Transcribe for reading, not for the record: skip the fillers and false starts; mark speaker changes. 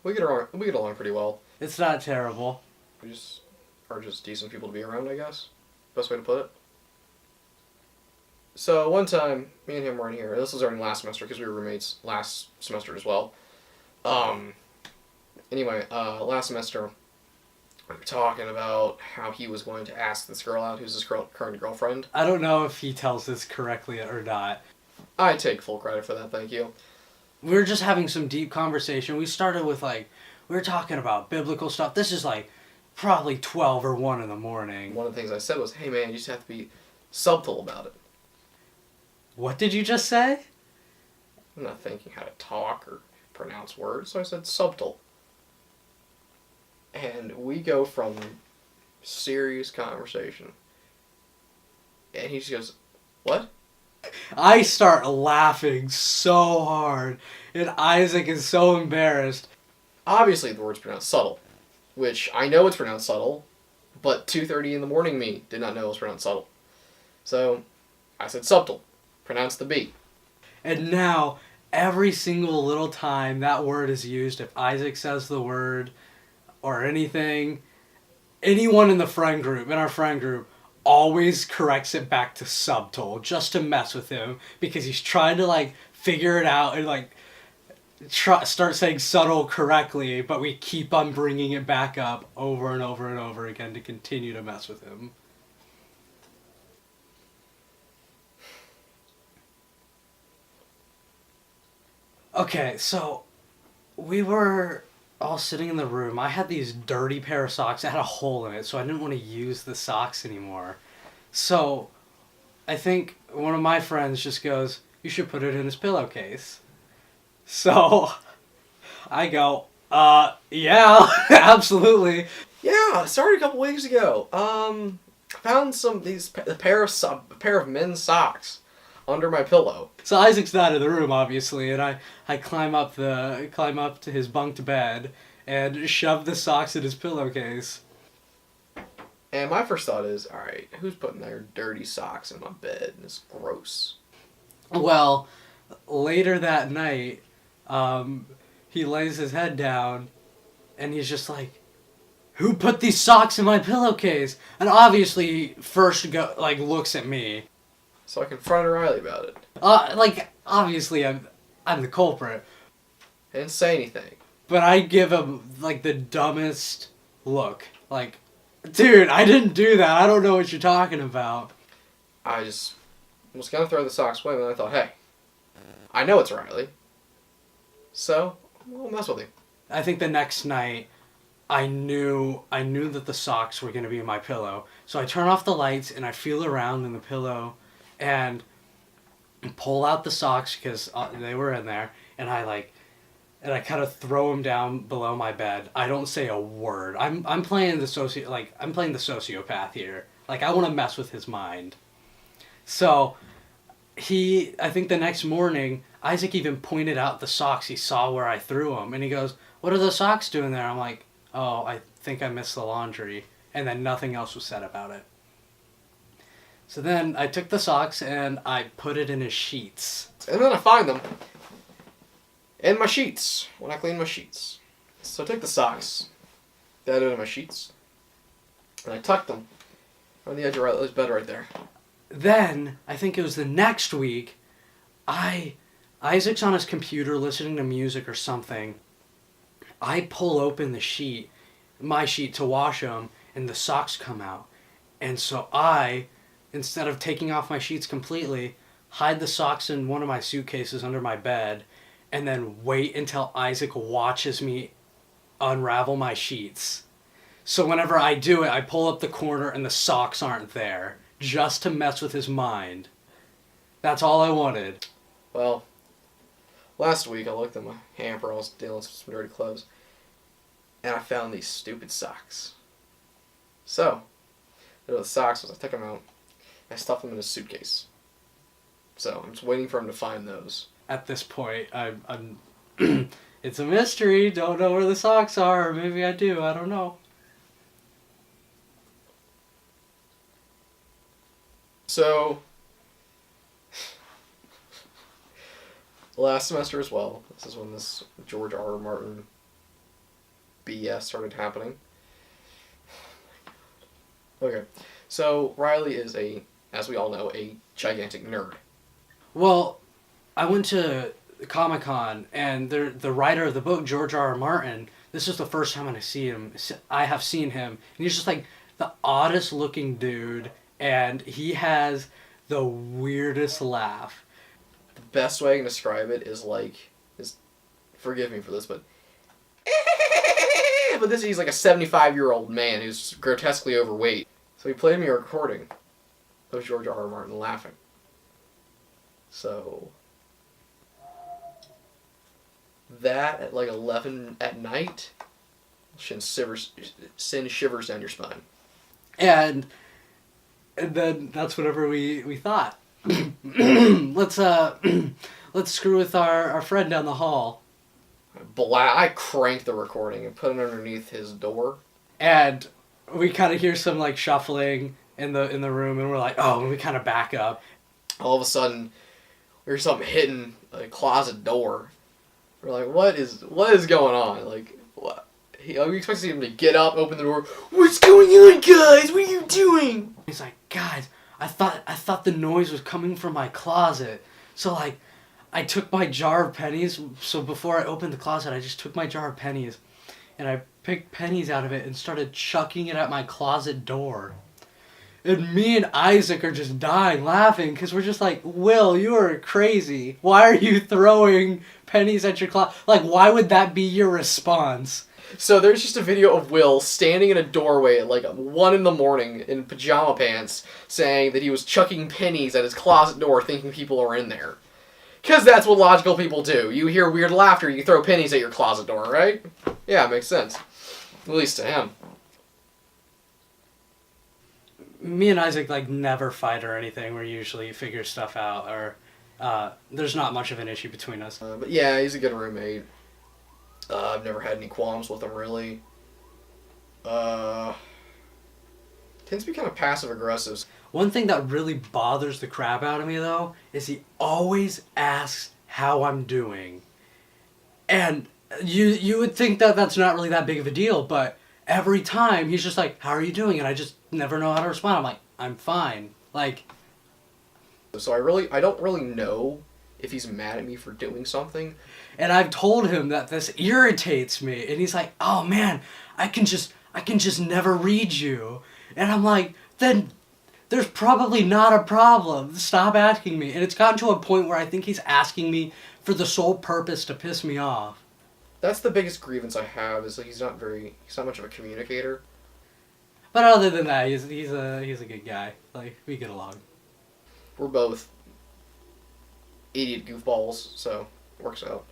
Speaker 1: We get along pretty well.
Speaker 2: It's not terrible.
Speaker 1: We just are just decent people to be around, I guess. Best way to put it. So one time, me and him were in here. This was during last semester because we were roommates last semester as well. Anyway, last semester, we were talking about how he was going to ask this girl out, who's his current girlfriend.
Speaker 2: I don't know if he tells this correctly or not.
Speaker 1: I take full credit for that, thank you.
Speaker 2: We were just having some deep conversation. We started with, we were talking about biblical stuff. This is, probably 12 or 1 in the morning.
Speaker 1: One of the things I said was, hey man, you just have to be subtle about it.
Speaker 2: What did you just say?
Speaker 1: I'm not thinking how to talk or pronounce words, so I said subtle. And we go from serious conversation. And he just goes, what?
Speaker 2: I start laughing so hard, and Isaac is so embarrassed.
Speaker 1: Obviously the word's pronounced subtle, which I know it's pronounced subtle, but 2:30 in the morning me did not know it was pronounced subtle. So I said subtle, pronounce the B.
Speaker 2: And now, every single little time that word is used, if Isaac says the word or anything, anyone in our friend group, always corrects it back to subtle just to mess with him because he's trying to figure it out and start saying subtle correctly, but we keep on bringing it back up over and over and over again to continue to mess with him. Okay, so we were all sitting in the room. I had these dirty pair of socks that had a hole in it, so I didn't want to use the socks anymore. So I think one of my friends just goes, you should put it in his pillowcase. So I go, yeah, absolutely.
Speaker 1: Yeah, it started a couple weeks ago. Found a pair of men's socks under my pillow.
Speaker 2: So Isaac's not in the room, obviously, and I climb up to his bunked bed and shove the socks in his pillowcase.
Speaker 1: And my first thought is, alright, who's putting their dirty socks in my bed? It's gross.
Speaker 2: Well, later that night, he lays his head down, and he's just like, who put these socks in my pillowcase? And obviously, first looks at me.
Speaker 1: So I confronted Riley about it.
Speaker 2: Obviously, I'm the culprit.
Speaker 1: I didn't say anything.
Speaker 2: But I give him, the dumbest look. Dude, I didn't do that. I don't know what you're talking about.
Speaker 1: I just was going to throw the socks away, but I thought, hey, I know it's Riley. So, we'll mess with him.
Speaker 2: I think the next night, I knew that the socks were going to be in my pillow. So I turn off the lights, and I feel around in the pillow, and pull out the socks, because they were in there, and I kind of throw them down below my bed. I don't say a word. I'm playing the sociopath here. I want to mess with his mind. So, I think the next morning, Isaac even pointed out the socks. He saw where I threw them, and he goes, what are those socks doing there? I'm like, oh, I think I missed the laundry. And then nothing else was said about it. So then I took the socks and I put it in his sheets.
Speaker 1: And then I find them in my sheets when I clean my sheets. So I took the socks, got it in my sheets, and I tucked them on the edge of Riley's bed right there.
Speaker 2: Then, I think it was the next week, Isaac's on his computer listening to music or something. I pull open my sheet to wash them, and the socks come out. And so instead of taking off my sheets completely, hide the socks in one of my suitcases under my bed, and then wait until Isaac watches me unravel my sheets. So whenever I do it, I pull up the corner and the socks aren't there, just to mess with his mind. That's all I wanted.
Speaker 1: Well, last week I looked at my hamper, I was dealing with some dirty clothes, and I found these stupid socks. So, the socks was I took them out, I stuffed them in a suitcase. So I'm just waiting for him to find those.
Speaker 2: At this point, I'm it's a mystery. Don't know where the socks are, or maybe I do. I don't know.
Speaker 1: So, last semester as well. This is when this George R. R. Martin BS started happening. Okay, so Riley is as we all know, a gigantic nerd.
Speaker 2: Well, I went to Comic-Con, and the writer of the book, George R.R. Martin, this is the first time I have seen him, and he's just like the oddest looking dude, and he has the weirdest laugh.
Speaker 1: The best way I can describe it is forgive me for this, but he's like a 75-year-old man who's grotesquely overweight. So he played me a recording of George R.R. Martin laughing. So that at like 11 at night send shivers down your spine.
Speaker 2: And then that's whatever we thought. let's screw with our friend down the hall.
Speaker 1: I cranked the recording and put it underneath his door.
Speaker 2: And we kind of hear some like shuffling in the room, and we're like, oh, and we kind of back up.
Speaker 1: All of a sudden, we hear something hitting a closet door. We're like, what is going on? Like, what? We expect to see him to get up, open the door. What's going on, guys? What are you doing?
Speaker 2: He's like, guys, I thought the noise was coming from my closet. So like, I took my jar of pennies. So before I opened the closet, I just took my jar of pennies, and I picked pennies out of it and started chucking it at my closet door. And me and Isaac are just dying laughing because we're just like, Will, you are crazy. Why are you throwing pennies at your closet? Like, why would that be your response?
Speaker 1: So there's just a video of Will standing in a doorway at like 1 a.m. in pajama pants saying that he was chucking pennies at his closet door thinking people are in there. Because that's what logical people do. You hear weird laughter, you throw pennies at your closet door, right? Yeah, it makes sense. At least to him.
Speaker 2: Me and Isaac like never fight or anything. We usually figure stuff out, or there's not much of an issue between us.
Speaker 1: But yeah, he's a good roommate. I've never had any qualms with him, really. Tends to be kind of passive-aggressive.
Speaker 2: One thing that really bothers the crap out of me, though, is he always asks how I'm doing. And you would think that that's not really that big of a deal, but every time he's just like, how are you doing? And I just never know how to respond. I'm like, I'm fine. Like...
Speaker 1: So I don't really know if he's mad at me for doing something.
Speaker 2: And I've told him that this irritates me, and he's like, oh man, I can just never read you. And I'm like, then there's probably not a problem. Stop asking me. And it's gotten to a point where I think he's asking me for the sole purpose to piss me off.
Speaker 1: That's the biggest grievance I have, is like he's not much of a communicator.
Speaker 2: But other than that, he's a good guy. Like, we get along.
Speaker 1: We're both idiot goofballs, so it works out.